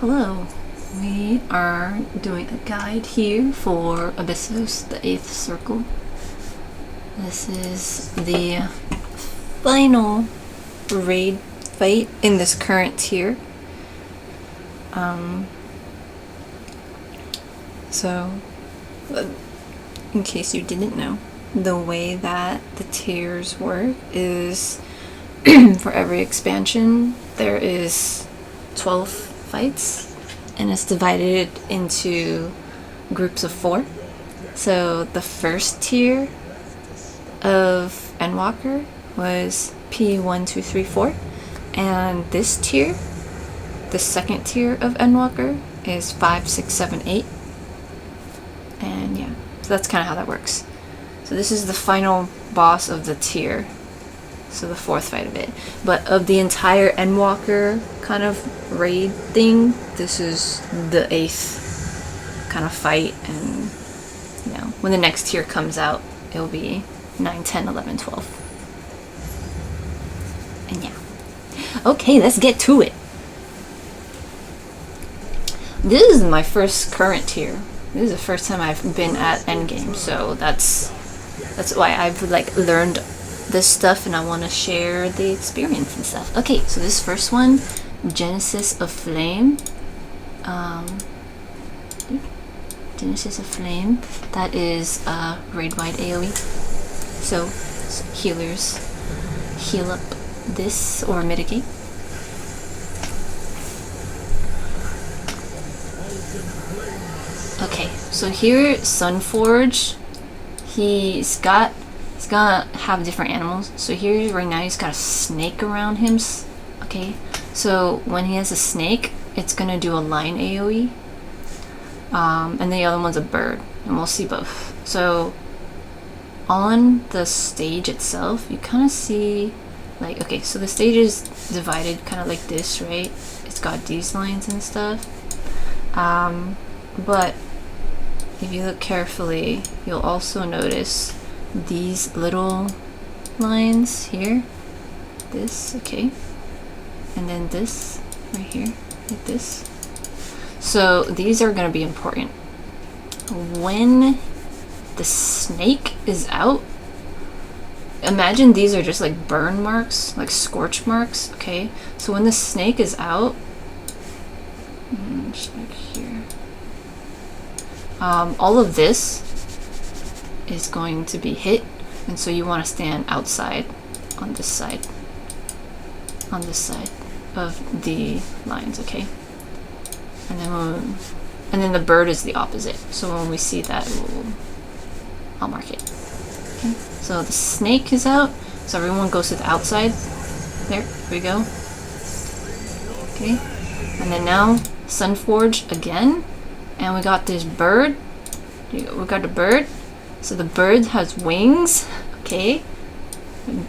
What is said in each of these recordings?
Hello, we are doing a guide here for Abyssos, the 8th circle. This is the final raid fight in this current tier. So, in case you didn't know, the way that the tiers work is for every expansion there is 12 fights, and it's divided into groups of 4. So the first tier of Endwalker was P1, 2, 3, 4, and this tier, the second tier of Endwalker, is 5, 6, 7, 8. And yeah, so that's kind of how that works. So this is the final boss of the tier, so the 4th fight of it. But of the entire Endwalker kind of raid thing, this is the 8th kind of fight, and you know, when the next tier comes out, it'll be 9, 10, 11, 12. And yeah. Okay, let's get to it. This is my first current tier. This is the first time I've been at endgame, so that's why I've like learned this stuff, and I want to share the experience and stuff. Okay, so this first one, Genesis of Flame. Genesis of Flame. That is raid-wide AoE. So healers heal up this or mitigate. Okay, so here Sunforge, he's gonna have different animals. So here right now he's got a snake around him. Okay, so when he has a snake, it's gonna do a line AoE, and the other one's a bird, and we'll see both. So on the stage itself, you kind of see like, okay, so the stage is divided kind of like this, right? It's got these lines and stuff, but if you look carefully, you'll also notice these little lines here. This, okay, and then this right here, like this. So these are going to be important. When the snake is out, imagine these are just like burn marks, like scorch marks, okay? So when the snake is out, just like here, all of this is going to be hit, and so you want to stand outside on this side of the lines, okay? And then the bird is the opposite, so when we see that, I'll mark it. Okay, so the snake is out, so everyone goes to the outside. There we go. Okay, and then now Sunforge again, and we got this bird. We got the bird. So the bird has wings, okay?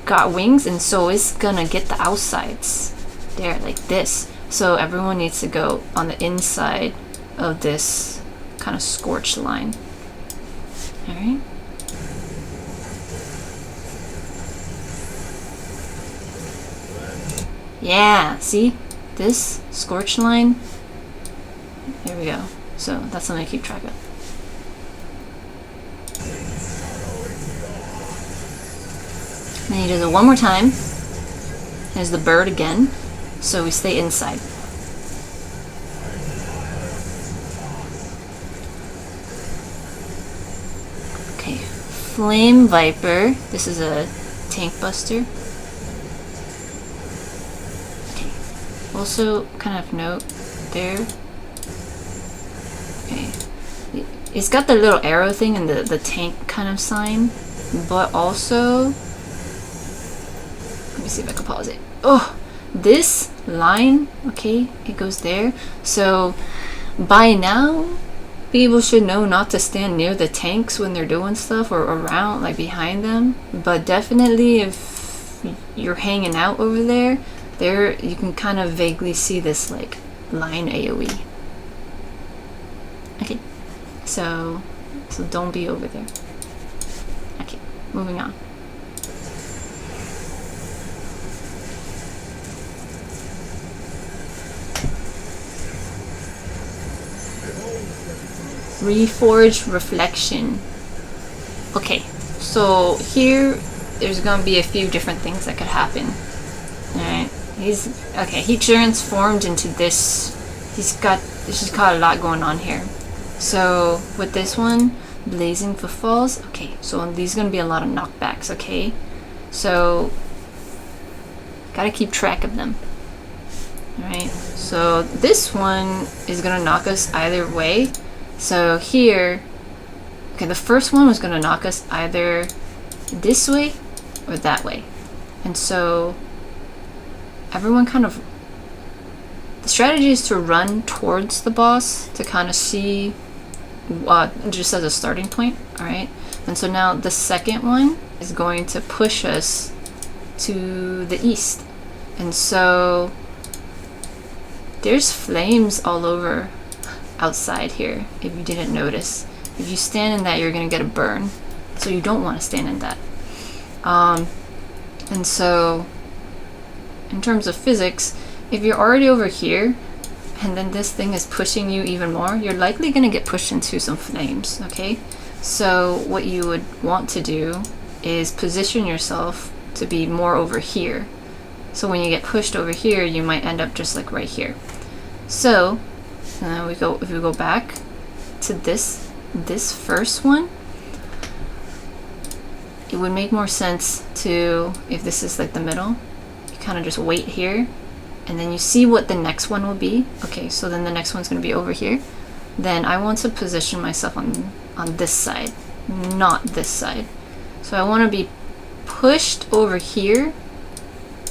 Got wings, and so it's gonna get the outsides there, like this. So everyone needs to go on the inside of this kind of scorched line. Alright? Yeah, see? This scorched line? There we go. So that's something to keep track of. Then he does it one more time. There's the bird again, so we stay inside. Okay, Flame Viper. This is a tank buster. Okay, also kind of note there. Okay, it's got the little arrow thing and the tank kind of sign, but also, let me see if I can pause it. Oh, this line, okay, it goes there. So by now, people should know not to stand near the tanks when they're doing stuff, or around, like behind them. But definitely if you're hanging out over there, you can kind of vaguely see this like line AoE. Okay, so don't be over there. Okay, moving on. Reforged reflection. Okay, so here there's gonna be a few different things that could happen. Alright, he transformed into this. He's got a lot going on here. So with this one, Blazing Footfalls, okay, so these are gonna be a lot of knockbacks, okay? So gotta keep track of them. Alright, so this one is gonna knock us either way. So here, okay, the first one was gonna knock us either this way or that way. And so everyone kind of, the strategy is to run towards the boss to kind of see, just as a starting point, alright? And so now the second one is going to push us to the east. And so there's flames all over outside here, if you didn't notice. If you stand in that, you're gonna get a burn. So you don't want to stand in that. And so in terms of physics, if you're already over here and then this thing is pushing you even more, you're likely gonna get pushed into some flames, okay? So what you would want to do is position yourself to be more over here. So when you get pushed over here, you might end up just like right here. So if we go back to this first one, it would make more sense to, if this is like the middle, you kind of just wait here and then you see what the next one will be. Okay, so then the next one's going to be over here. Then I want to position myself on this side, not this side. So I want to be pushed over here.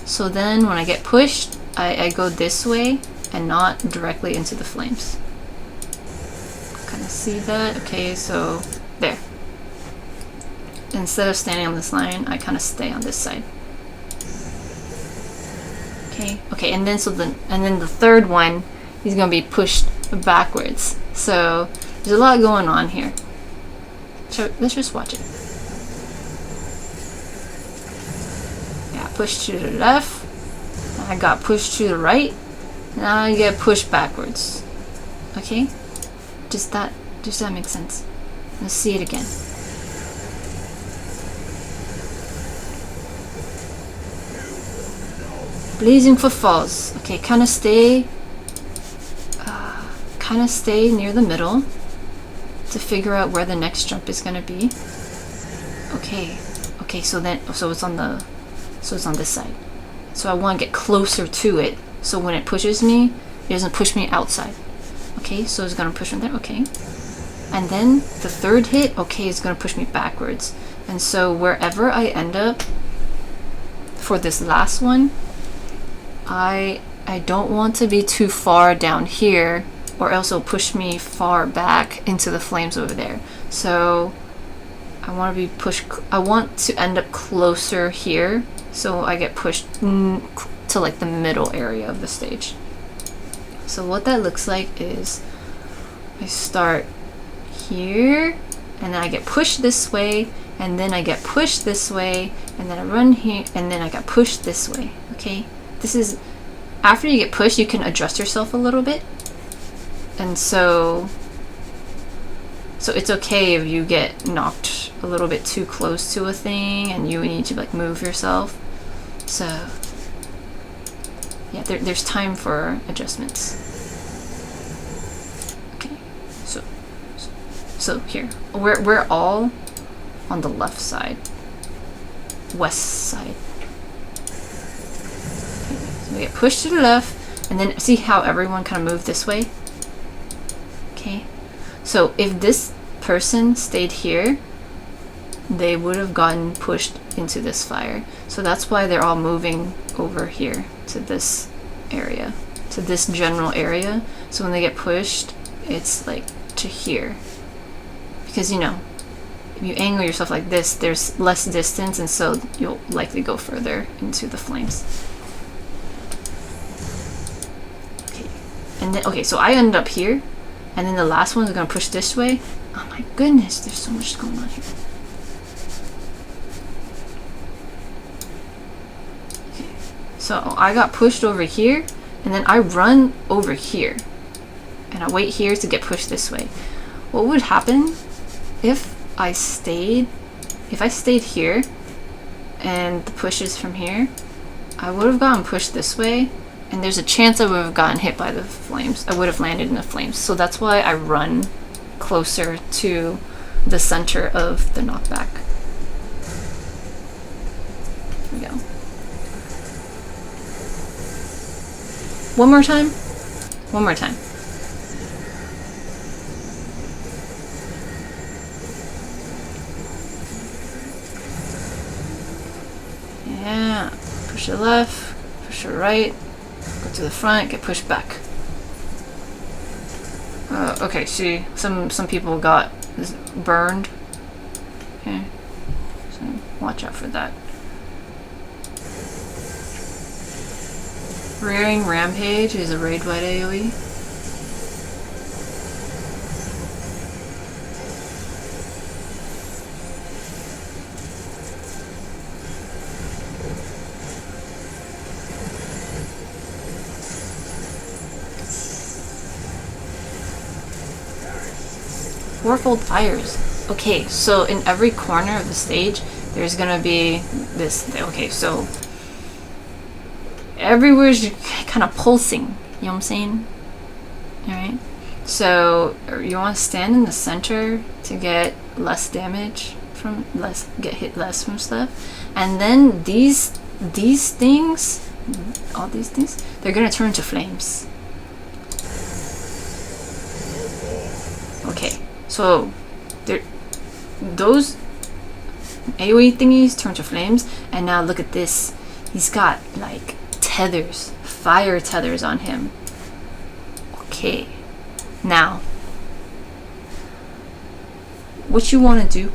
So then when I get pushed, I go this way and not directly into the flames. Kind of see that? Okay, so there. Instead of standing on this line, I kind of stay on this side. Okay, and then the third one, he's gonna be pushed backwards. So there's a lot going on here. So let's just watch it. Yeah, pushed to the left. I got pushed to the right. Now I get pushed backwards. Okay? Does that make sense? Let's see it again. Blazing Footfalls. Okay, kind of stay near the middle to figure out where the next jump is gonna be. Okay, so it's on this side. So I want to get closer to it. So when it pushes me, it doesn't push me outside. Okay, so it's gonna push me there. Okay, and then the third hit. Okay, it's gonna push me backwards. And so wherever I end up for this last one, I don't want to be too far down here, or else it'll push me far back into the flames over there. So I want to end up closer here, so I get pushed to like the middle area of the stage. So what that looks like is I start here, and then I get pushed this way, and then I get pushed this way, and then I run here, and then I get pushed this way. Okay, this is after you get pushed, you can adjust yourself a little bit, and so it's okay if you get knocked a little bit too close to a thing and you need to like move yourself. So yeah, there's time for adjustments. Okay, so here we're all on the left side, west side. Okay, so we get pushed to the left, and then see how everyone kind of moved this way. Okay, so if this person stayed here, they would have gotten pushed into this fire. So that's why they're all moving over here to this area, to this general area. So when they get pushed, it's like to here. Because, you know, if you angle yourself like this, there's less distance, and so you'll likely go further into the flames. Okay, and then, okay, so I ended up here, and then the last one is gonna push this way. Oh my goodness, there's so much going on here. Okay, so I got pushed over here, and then I run over here, and I wait here to get pushed this way. what would happen if I stayed here and the push is from here, I would have gotten pushed this way, and there's a chance I would have gotten hit by the flames. I would have landed in the flames. So that's why I run closer to the center of the knockback. There we go. One more time. One more time. Yeah. Push it left, push it right, go to the front, get pushed back. Okay, see, some people got burned. Okay, so watch out for that. Rearing Rampage is a raid-wide AoE. Fourfold fires. Okay, so in every corner of the stage, there's gonna be this. Okay, so everywhere's kind of pulsing. You know what I'm saying? All right. So you want to stand in the center to get less damage from get hit less from stuff, and then these things, all these things, they're gonna turn to flames. Okay. So, those AoE thingies turn to flames, and now look at this. He's got like tethers, fire tethers on him. Okay, now what you want to do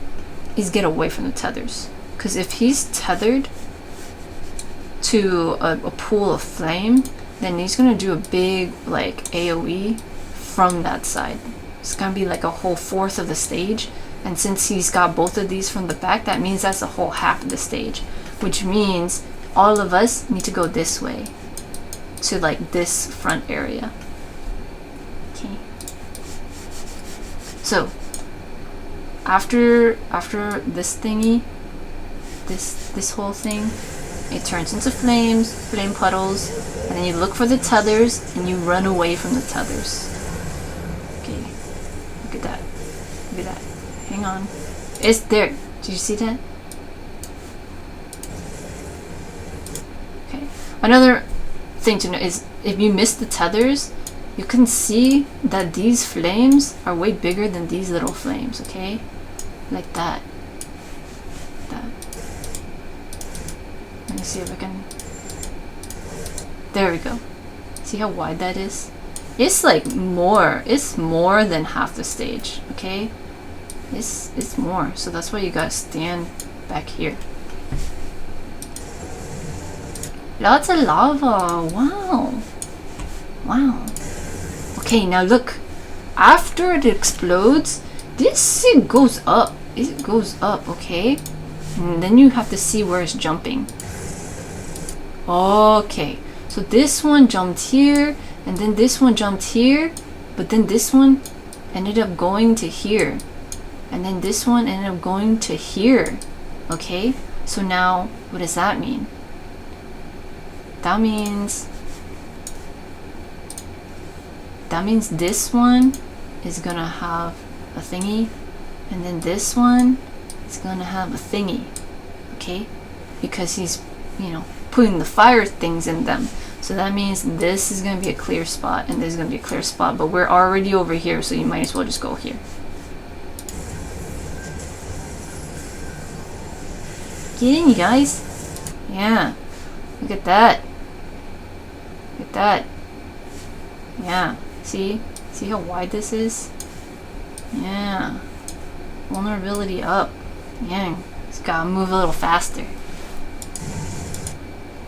is get away from the tethers, because if he's tethered to a pool of flame, then he's gonna do a big like AoE from that side. It's gonna be like a whole fourth of the stage, and since he's got both of these from the back, that means that's a whole half of the stage, which means all of us need to go this way to like this front area. Okay, so after this thingy, this whole thing, it turns into flames, flame puddles, and then you look for the tethers and you run away from the tethers. Okay. Look at that. Look at that. Hang on. It's there. Did you see that? Okay. Another thing to know is if you miss the tethers, you can see that these flames are way bigger than these little flames, okay? Like that. Like that. Let me see if I can... There we go. See how wide that is? It's like more. It's more than half the stage, okay? It's more. So that's why you gotta stand back here. Lots of lava. Wow. Wow. Okay, now look. After it explodes, this thing goes up. It goes up, okay? And then you have to see where it's jumping. Okay. So this one jumped here, and then this one jumped here, but then this one ended up going to here. And then this one ended up going to here. Okay? So now, what does that mean? That means this one is gonna have a thingy, and then this one is gonna have a thingy. Okay? Because he's, you know, putting the fire things in them. So that means this is gonna be a clear spot, and this is gonna be a clear spot, but we're already over here, so you might as well just go here. Get in, you guys. Yeah. Look at that. Look at that. Yeah. See? See how wide this is? Yeah. Vulnerability up. Yeah. Just gotta move a little faster.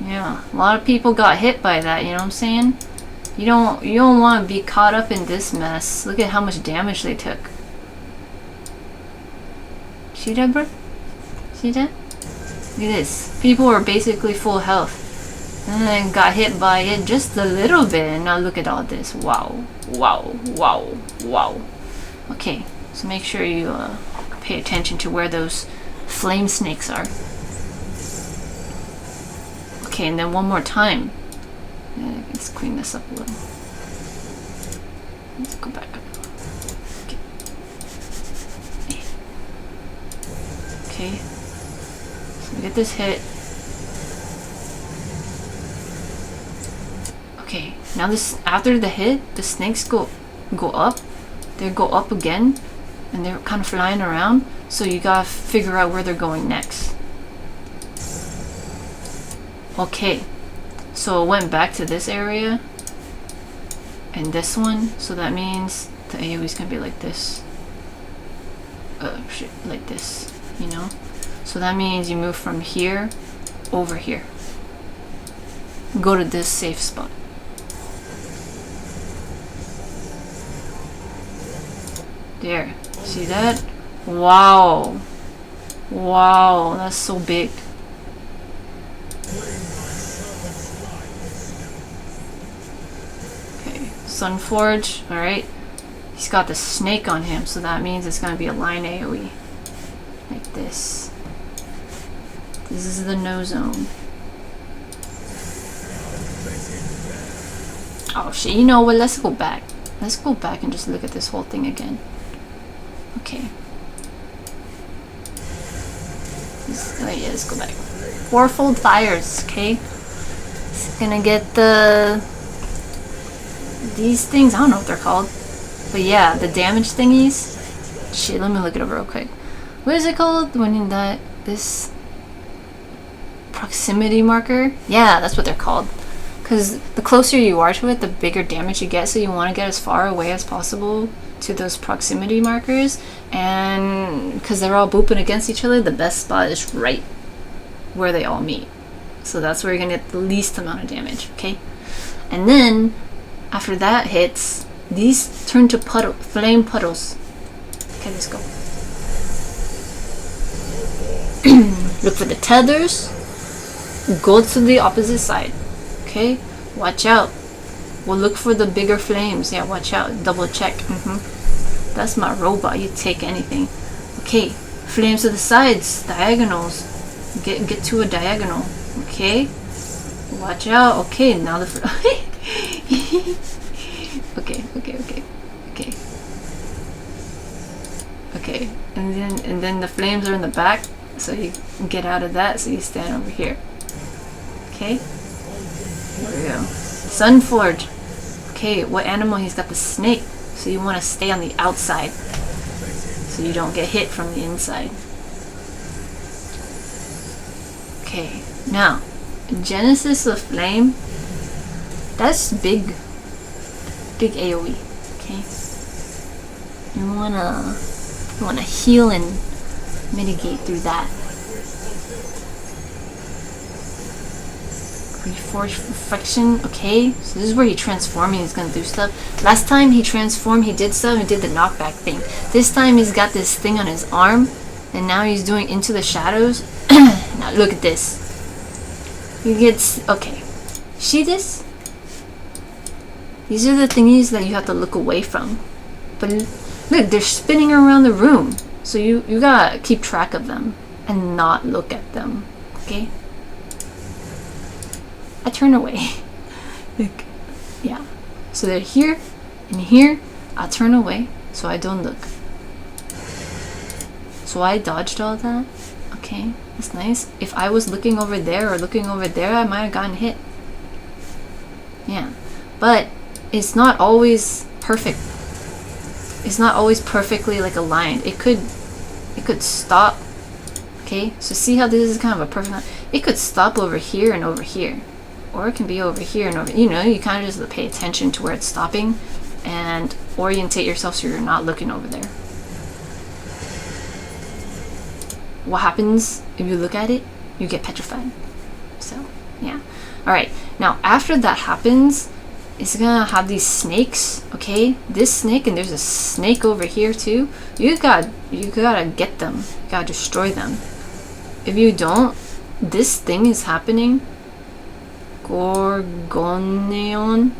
Yeah. A lot of people got hit by that, you know what I'm saying? You don't want to be caught up in this mess. Look at how much damage they took. See that, bro? See that? Look at this. People are basically full health. And then got hit by it just a little bit. And now look at all this. Wow. Wow. Wow. Wow. Okay. So make sure you pay attention to where those flame snakes are. Okay, and then one more time. Let's clean this up a little. Let's go back up. Okay. So we get this hit. Okay, now this, after the hit, the snakes go up. They go up again, and they're kind of flying around. So you gotta figure out where they're going next. Okay, so it went back to this area and this one. So that means the AoE is gonna be like this. Shit, like this, you know. So that means you move from here over here. Go to this safe spot. There, see that? Wow. Wow, that's so big. Okay, Sunforge, alright. He's got the snake on him, so that means it's gonna be a line AoE. Like this. This is the no zone. Oh shit, you know what? Let's go back. Let's go back and just look at this whole thing again. Okay. Oh yeah, let's go back. Fourfold fires, okay? It's gonna get these things, I don't know what they're called. But yeah, the damage thingies. Shit, let me look it up real quick. What is it called when in this proximity marker? Yeah, that's what they're called. Because the closer you are to it, the bigger damage you get, so you want to get as far away as possible to those proximity markers. And because they're all booping against each other, the best spot is right where they all meet. So that's where you're going to get the least amount of damage, okay? And then, after that hits, these turn to flame puddles. Okay, let's go. Look for the tethers. Go to the opposite side. Okay, watch out. We'll look for the bigger flames. Yeah, watch out. Double check. That's my robot. You take anything. Okay, flames to the sides, diagonals. Get to a diagonal. Okay, watch out. Okay, now the okay. And then the flames are in the back, so you get out of that. So you stand over here. Okay. There we go. Sunforge. Okay, what animal? He's got the snake. So you want to stay on the outside so you don't get hit from the inside. Okay, now Genesis of Flame. That's big AoE. Okay, you wanna heal and mitigate through that. Reforged Perfection. Okay, so this is where he transformed and he's gonna do stuff. Last time he transformed, he did stuff and did the knockback thing. This time he's got this thing on his arm, and now he's doing Into the Shadows. Now look at this. He gets, okay. See this? These are the thingies that you have to look away from. But look, they're spinning around the room. So you gotta keep track of them and not look at them. Okay? I turn away. Like, yeah. So they're here and here. I turn away so I don't look. So I dodged all that. Okay, that's nice. If I was looking over there or looking over there, I might have gotten hit. Yeah. But it's not always perfect. It's not always perfectly like aligned. It could stop. Okay, so see how this is kind of a perfect line? It could stop over here and over here. Or it can be over here and over, you know, you kind of just pay attention to where it's stopping and orientate yourself so you're not looking over there. What happens if you look at it? You get petrified. So, yeah. Alright, now after that happens, it's gonna have these snakes, okay? This snake, and there's a snake over here too. You gotta get them. You gotta destroy them. If you don't, this thing is happening. Gorgonion.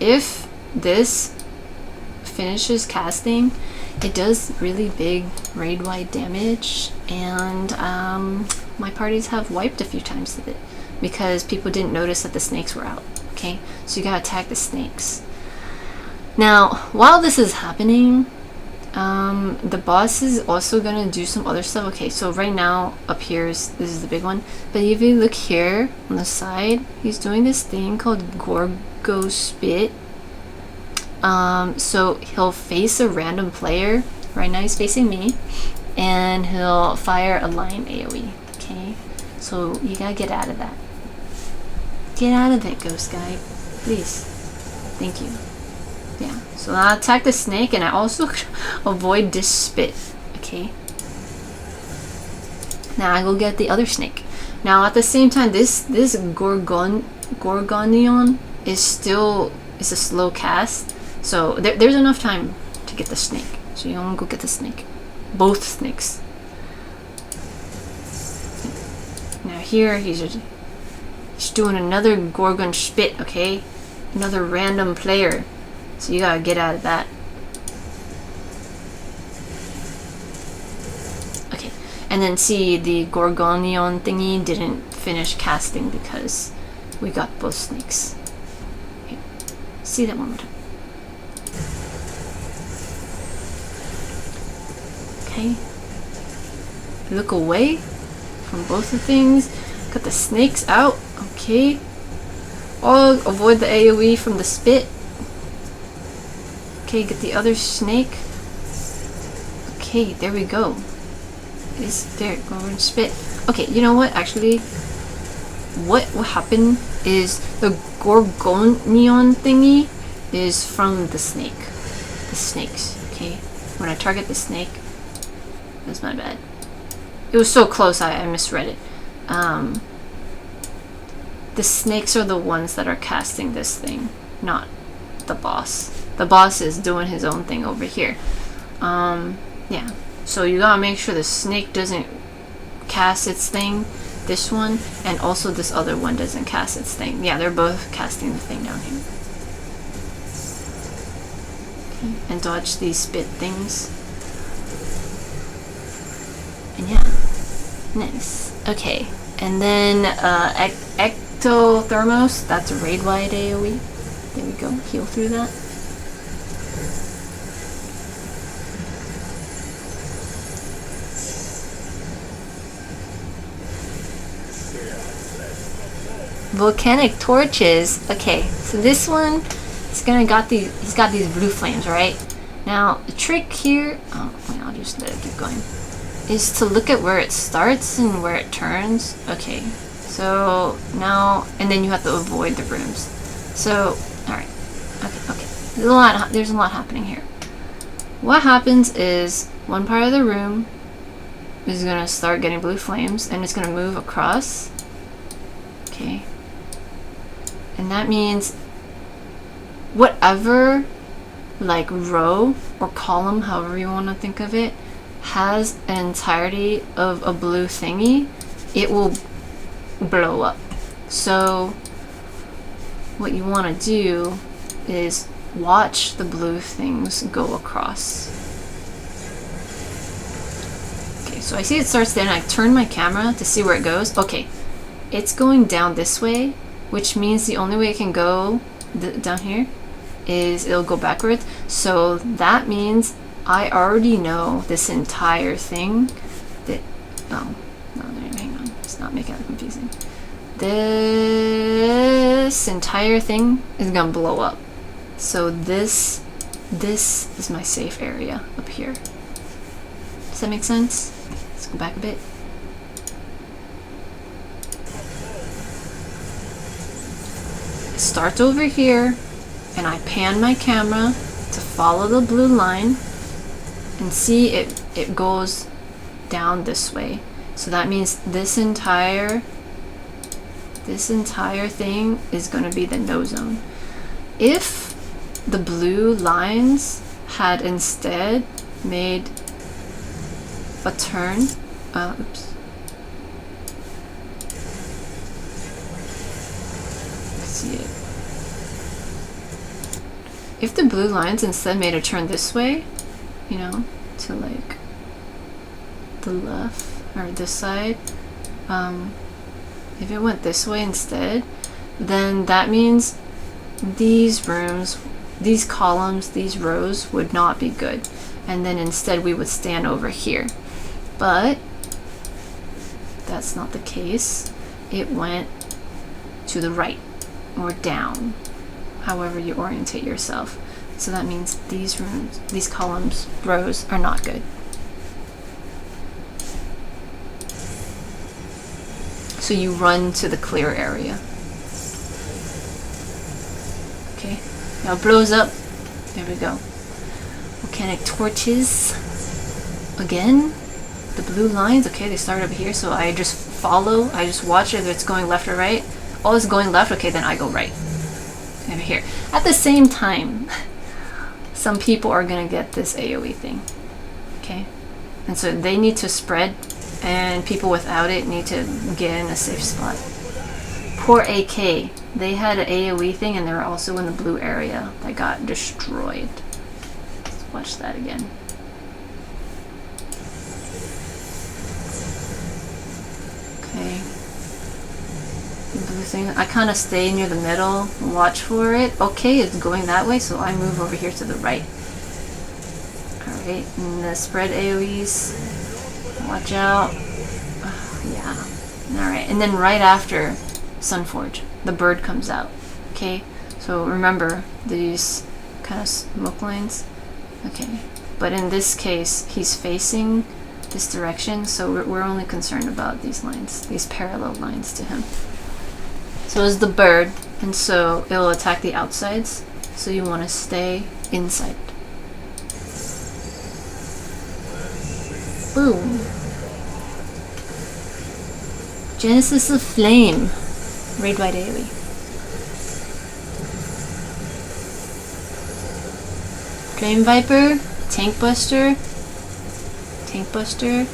If this finishes casting, it does really big raid-wide damage, and my parties have wiped a few times with it because people didn't notice that the snakes were out. Okay, so you gotta attack the snakes. Now, while this is happening, the boss is also gonna do some other stuff. Okay, so right now up here is, this is the big one, but if you look here on the side, he's doing this thing called Gorgo Spit. So he'll face a random player. Right now he's facing me, and he'll fire a line AoE. Okay, so you gotta get out of that. Get out of it, ghost guy, please. Thank you. Yeah, so I attack the snake, and I also avoid this spit. Okay, now I go get the other snake. Now at the same time, this Gorgonion is a slow cast, so there's enough time to get the snake. So you want to go get the snake, both snakes. Now here he's doing another Gorgon spit. Okay, another random player. So you gotta get out of that. Okay, and then see, the Gorgonion thingy didn't finish casting because we got both snakes. Okay. See that one more time. Okay. Look away from both the things. Got the snakes out. Okay. Oh, avoid the AoE from the spit. Okay, get the other snake. Okay, there we go. Is there Gorgon spit? Okay, you know what? Actually, what happened is the Gorgonion thingy is from the snake. The snakes. Okay, when I target the snake, that's my bad. It was so close, I misread it. The snakes are the ones that are casting this thing, not the boss. The boss is doing his own thing over here. Yeah, so you gotta make sure the snake doesn't cast its thing, this one, and also this other one doesn't cast its thing. Yeah, they're both casting the thing down here. Okay, and dodge these spit things. And yeah, nice. Okay, and then Ectothermos, that's a raid-wide AoE. There we go, heal through that. Volcanic torches. Okay, so this one, he's got these blue flames, right? Now the trick here, oh wait, I'll just let it keep going, is to look at where it starts and where it turns. Okay, so now, and then you have to avoid the rooms. So, all right, okay. There's a lot happening here. What happens is one part of the room is gonna start getting blue flames, and it's gonna move across. Okay. And that means whatever, like, row or column, however you want to think of it, has an entirety of a blue thingy, it will blow up. So what you want to do is watch the blue things go across. Okay, so I see it starts there, and I turn my camera to see where it goes. Okay, it's going down this way, which means the only way it can go down here is it'll go backwards. So that means I already know this entire thing that, oh, no, hang on, let's not make it confusing. This entire thing is gonna blow up. So this is my safe area up here. Does that make sense? Let's go back a bit. Starts over here, and I pan my camera to follow the blue line and see it goes down this way. So that means this entire thing is going to be the no zone. If the blue lines had instead made a turn, oops. See it. if the blue lines instead made a turn this way, you know, to like the left or this side, if it went this way instead, then that means these rooms, these columns, these rows would not be good. And then instead we would stand over here. But that's not the case. It went to the right or down, however you orientate yourself. So that means these rooms, these columns, rows are not good. So you run to the clear area. Okay, now it blows up. There we go. Volcanic torches. Again, the blue lines. Okay, they start over here, so I just follow. I just watch if it's going left or right. Oh, it's going left. Okay, then I go right. Over here. At the same time, some people are gonna get this AoE thing. Okay, and so they need to spread, and people without it need to get in a safe spot. Poor AK. They had an AoE thing, and they were also in the blue area that got destroyed. Let's watch that again. Okay. The blue thing. I kind of stay near the middle and watch for it. Okay, it's going that way, so I move over here to the right. Alright, and the spread AoEs. Watch out. Yeah. Alright, and then right after Sunforge, the bird comes out. Okay, so remember these kind of smoke lines. Okay, but in this case, he's facing this direction, so we're only concerned about these lines, these parallel lines to him. So is the bird, and so it'll attack the outsides, so you want to stay inside. Boom. Genesis of Flame. Raid White AoE. Flame Viper, Tank Buster, Tank Buster.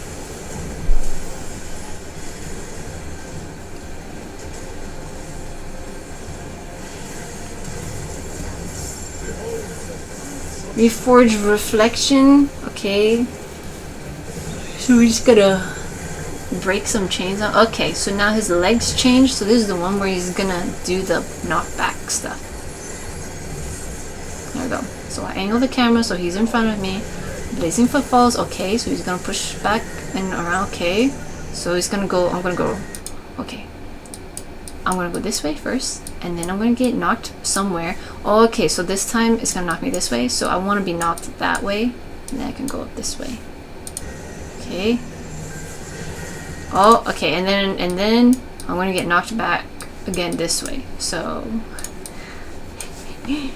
Reforged Reflection, okay. So we just gotta break some chains out. Okay, so now his legs change, so this is the one where he's gonna do the knockback stuff. There we go. So I angle the camera so he's in front of me. Blazing Footfalls, okay, so he's gonna push back and around, okay. So he's gonna go, I'm gonna go, okay. I'm gonna go this way first, and then I'm gonna get knocked somewhere. Oh, okay, so this time it's gonna knock me this way, so I wanna be knocked that way, and then I can go up this way. Okay. Oh, okay, and then I'm gonna get knocked back again this way. So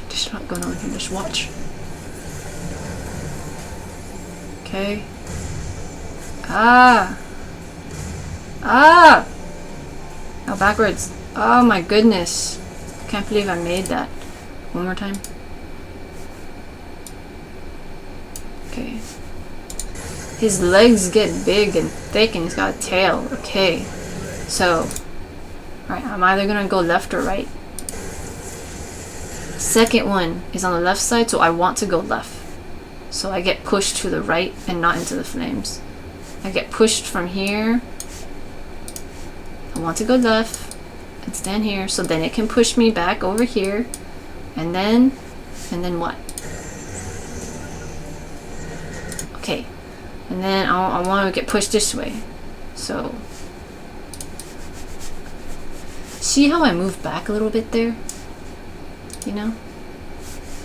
just not going on here, just watch. Okay. Ah! Oh, backwards. Oh my goodness. Can't believe I made that. One more time. Okay. His legs get big and thick and he's got a tail. Okay. So, alright, I'm either gonna go left or right. Second one is on the left side, so I want to go left. So I get pushed to the right and not into the flames. I get pushed from here. I want to go left and stand here, so then it can push me back over here. And then what? Okay. And then I want to get pushed this way. So, see how I moved back a little bit there? You know?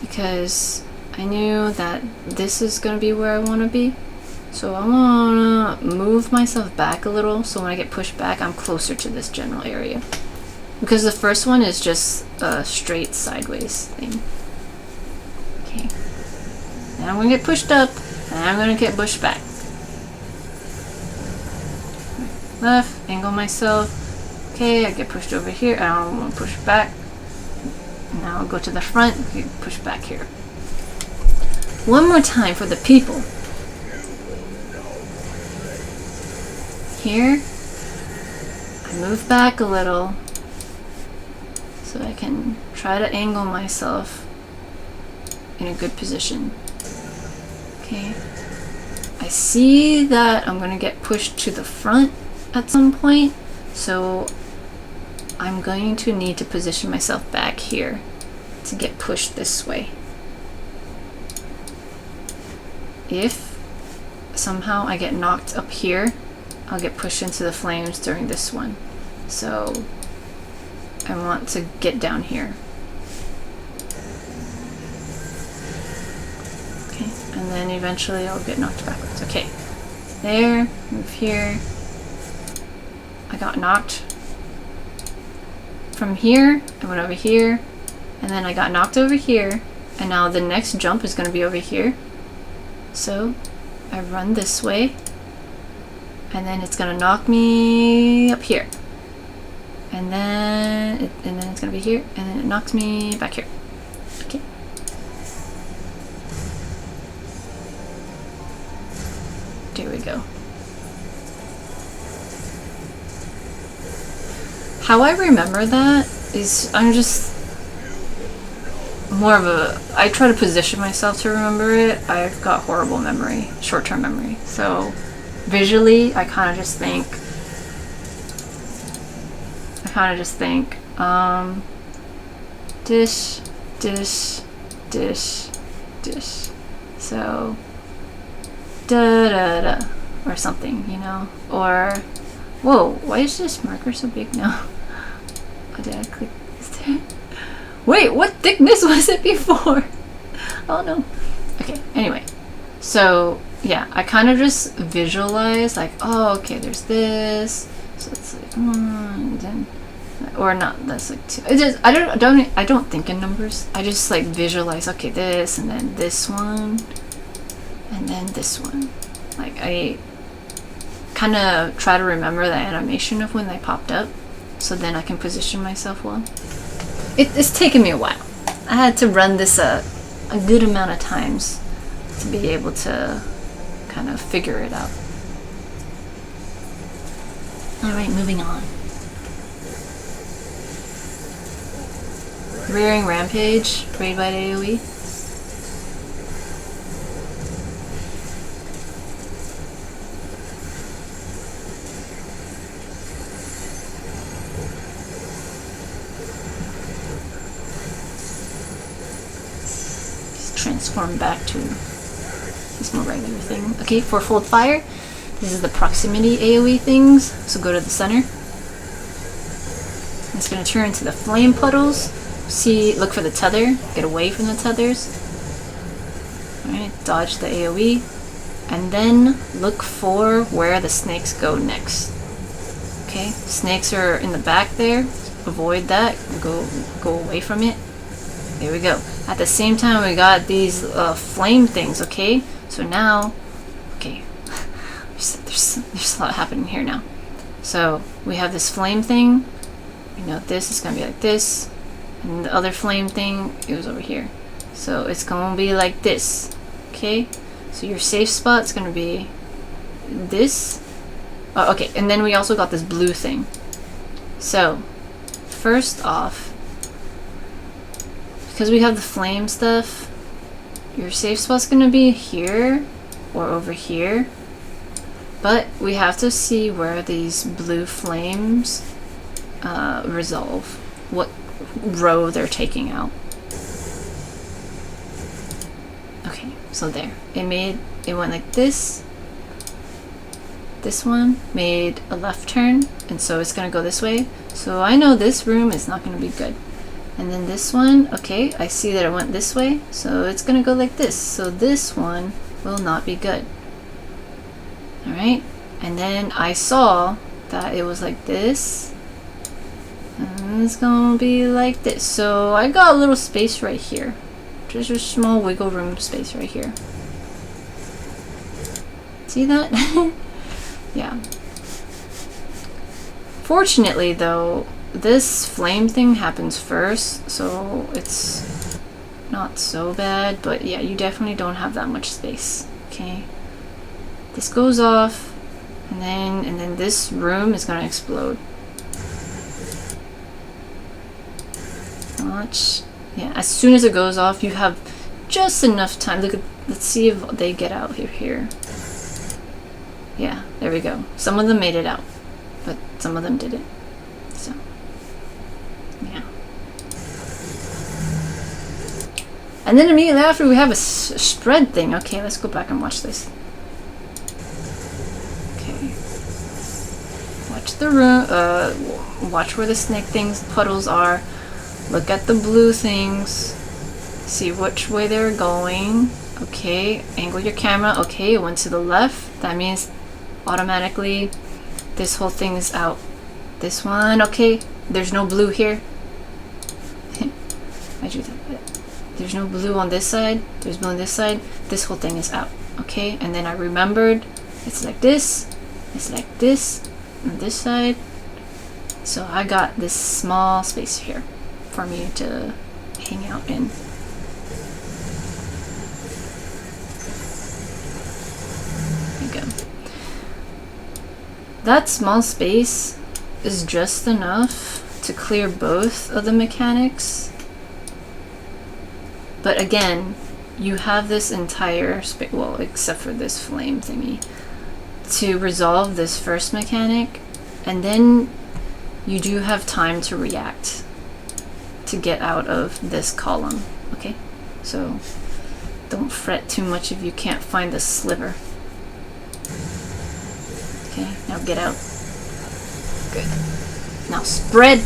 Because I knew that this is going to be where I want to be. So I want to move myself back a little, so when I get pushed back, I'm closer to this general area. Because the first one is just a straight sideways thing. Okay. Then I'm going to get pushed up, and I'm going to get pushed back. Left, angle myself. Okay, I get pushed over here. I don't want to push back. Now I'll go to the front, push back here. One more time for the people. Here, I move back a little so I can try to angle myself in a good position. Okay. I see that I'm gonna get pushed to the front at some point, so I'm going to need to position myself back here to get pushed this way. If somehow I get knocked up here, I'll get pushed into the flames during this one. So I want to get down here. Okay, and then eventually I'll get knocked backwards. Okay, there, move here. I got knocked from here, I went over here, and then I got knocked over here, and now the next jump is going to be over here. So I run this way, and then it's going to knock me up here. And then it's going to be here, and then it knocks me back here. Okay. There we go. How I remember that is I'm just more of a... I try to position myself to remember it. I've got horrible memory, short-term memory. So visually, I kind of just think... dish, dish, dish, dish. So, da-da-da, or something, you know? Or, whoa, why is this marker so big now? Oh, did I click this there? Wait, what thickness was it before? Oh no. Okay, anyway. So, yeah, I kind of just visualize, like, oh, okay, there's this. So it's like, and then... Or not, that's like two. It just, I don't think in numbers. I just like visualize, okay, this, and then this one, and then this one. Like I kind of try to remember the animation of when they popped up, so then I can position myself well. It's taken me a while. I had to run this a good amount of times to be able to kind of figure it out. Alright, moving on. Rearing Rampage, raid by AoE. Just transform back to this more regular thing. Okay, for Fold Fire, this is the proximity AoE things, so go to the center. It's going to turn into the flame puddles. See, look for the tether, get away from the tethers. Alright, dodge the AoE. And then look for where the snakes go next. Okay, snakes are in the back there. Avoid that, go away from it. There we go. At the same time, we got these flame things, okay? So now, okay, there's a lot happening here now. So we have this flame thing. We know this is going to be like this. And the other flame thing, it was over here. So it's gonna be like this. Okay? So your safe spot's gonna be this. Oh, okay, and then we also got this blue thing. So, first off, because we have the flame stuff, your safe spot's gonna be here or over here. But we have to see where these blue flames resolve. What row they're taking out. Okay, so there. It went like this. This one made a left turn, and so it's gonna go this way. So I know this room is not gonna be good. And then this one, okay, I see that it went this way, so it's gonna go like this. So this one will not be good. Alright, and then I saw that it was like this. And it's gonna be like this. So I got a little space right here. Just a small wiggle room space right here. See that? Yeah. Fortunately though, this flame thing happens first, so it's not so bad, but yeah, you definitely don't have that much space. Okay. This goes off, and then this room is gonna explode. Watch. Yeah, as soon as it goes off, you have just enough time. Look at, let's see if they get out here. Yeah, there we go. Some of them made it out, but some of them didn't. So, yeah. And then immediately after we have a spread thing. Okay, let's go back and watch this. Okay. Watch the room, watch where the snake things, puddles are. Look at the blue things. See which way they're going. Okay, angle your camera. Okay, it went to the left. That means automatically this whole thing is out. This one, okay, there's no blue here. I drew that. There's no blue on this side. There's blue on this side. This whole thing is out. Okay, and then I remembered it's like this. It's like this on this side. So I got this small space here for me to hang out in. There you go. That small space is just enough to clear both of the mechanics. But again, you have this entire space, well, except for this flame thingy, to resolve this first mechanic, and then you do have time to react to get out of this column, okay? So don't fret too much if you can't find the sliver. Okay, now get out. Good. Now spread,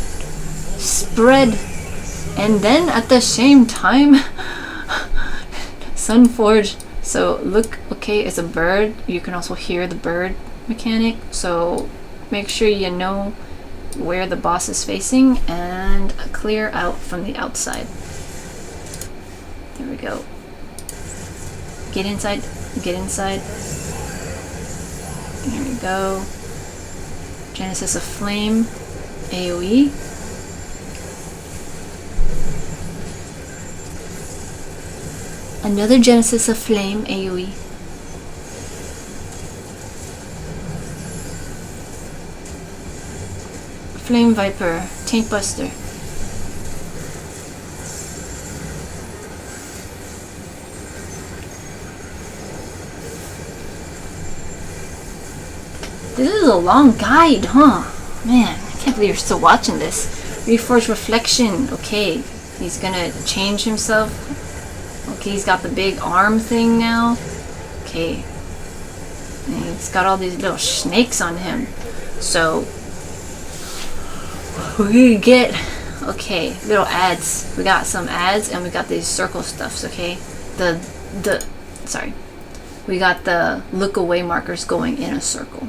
and then at the same time, Sunforge. So look, okay, it's a bird. You can also hear the bird mechanic. So make sure you know where the boss is facing and clear out from the outside. There we go. Get inside, get inside. There we go. Genesis of Flame, AoE. Another Genesis of Flame, AoE. Flame Viper, Taint Buster. This is a long guide, huh? Man, I can't believe you're still watching this. Reforged Reflection, okay. He's gonna change himself. Okay, he's got the big arm thing now. Okay. And he's got all these little snakes on him. So we get, okay, little ads. We got some ads and we got these circle stuffs, okay? Sorry. We got the look away markers going in a circle.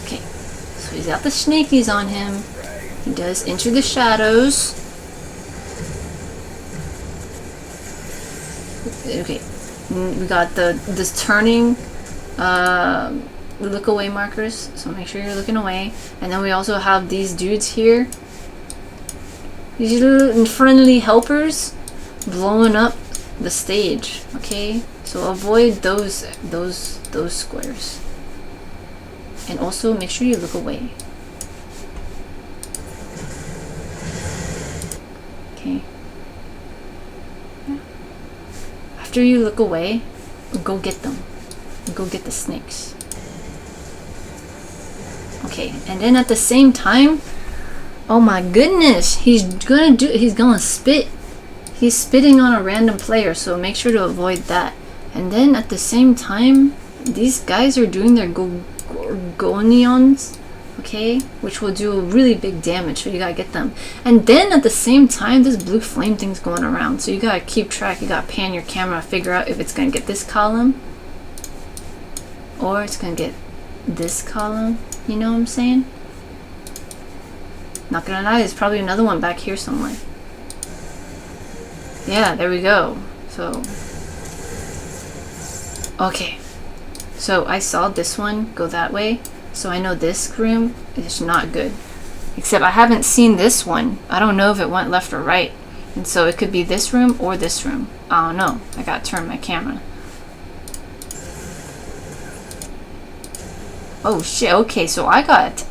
Okay, so he's got the snakies on him. He does enter the shadows. Okay, we got this turning look away markers, so make sure you're looking away. And then we also have these dudes here, these little friendly helpers blowing up the stage. Okay, so avoid those squares, and also make sure you look away. Okay, after you look away, go get them. Go get the snakes. Okay, and then at the same time, oh my goodness, he's gonna spit. He's spitting on a random player, so make sure to avoid that. And then at the same time, these guys are doing their Gorgonions, okay, which will do really big damage, so you gotta get them. And then at the same time, this blue flame thing's going around, so you gotta keep track. You gotta pan your camera, figure out if it's gonna get this column or it's gonna get this column. You know what I'm saying? Not gonna lie, there's probably another one back here somewhere. Yeah, there we go. So, okay. So I saw this one go that way, so I know this room is not good. Except I haven't seen this one. I don't know if it went left or right. And so it could be this room or this room. I don't know. I gotta turn my camera. Oh shit, okay, so I got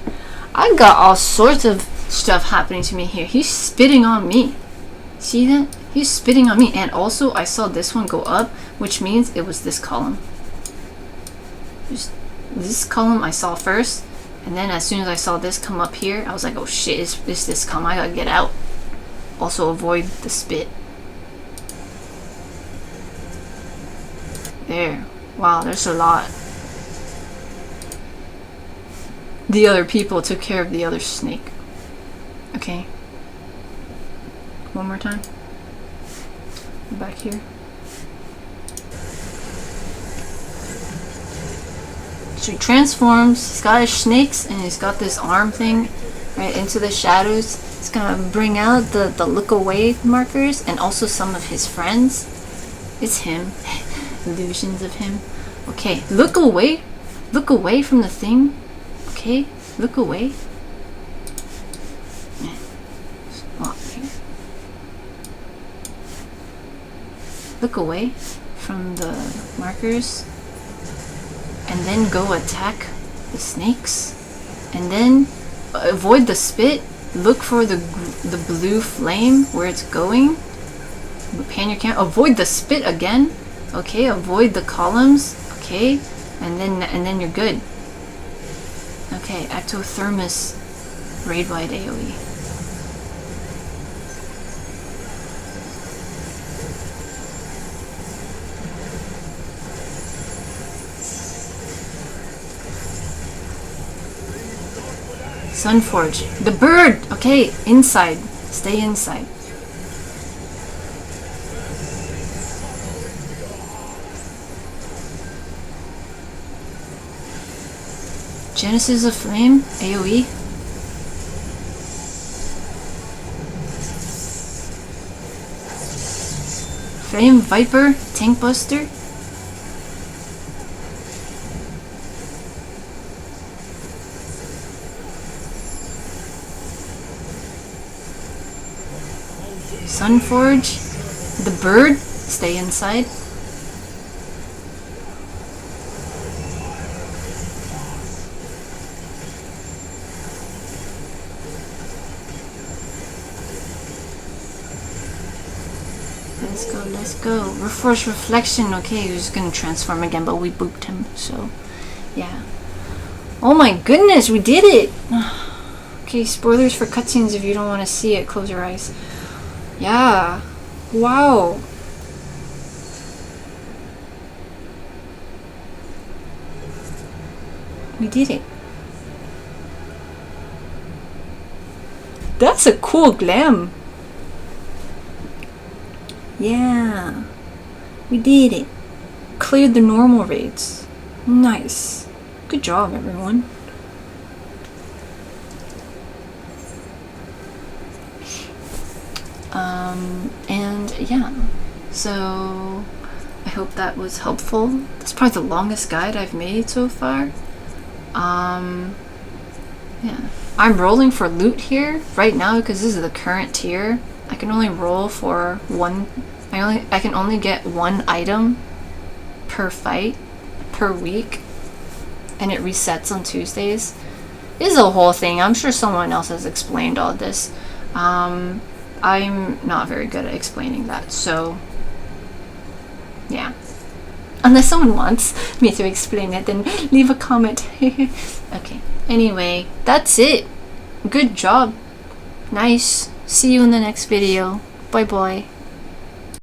I got all sorts of stuff happening to me here. He's spitting on me. See that? He's spitting on me. And also, I saw this one go up, which means it was this column. This column I saw first. And then as soon as I saw this come up here, I was like, oh shit, is this column? I gotta get out. Also avoid the spit. There. Wow, there's a lot. The other people took care of the other snake. Okay. One more time. Back here. So he transforms, he's got his snakes, and he's got this arm thing right into the shadows. It's gonna bring out the look away markers and also some of his friends. It's him. Illusions of him. Okay, look away. Look away from the thing. Okay, look away. Look away from the markers. And then go attack the snakes. And then avoid the spit. Look for the blue flame where it's going. Pan your camera. Avoid the spit again. Okay, avoid the columns. Okay, and then you're good. Okay, Ectothermus raid wide AoE. Sunforge. The bird! Okay, inside. Stay inside. Genesis of Flame, AoE. Flame Viper, Tank Buster. Sunforge, the bird, stay inside. Let's go. Reforce Reflection. Okay, he was gonna transform again, but we booped him, so yeah. Oh my goodness, we did it! Okay, spoilers for cutscenes if you don't want to see it, close your eyes. Yeah. Wow. We did it. That's a cool glam. Yeah. We did it. Cleared the normal raids. Nice. Good job, everyone. And yeah. So I hope that was helpful. That's probably the longest guide I've made so far. Yeah. I'm rolling for loot here right now because this is the current tier. I can only roll for one. I can only get one item per fight per week, and it resets on Tuesdays. This is a whole thing. I'm sure someone else has explained all this. I'm not very good at explaining that, so yeah. Unless someone wants me to explain it, then leave a comment. Okay. Anyway, that's it. Good job. Nice. See you in the next video. Bye bye.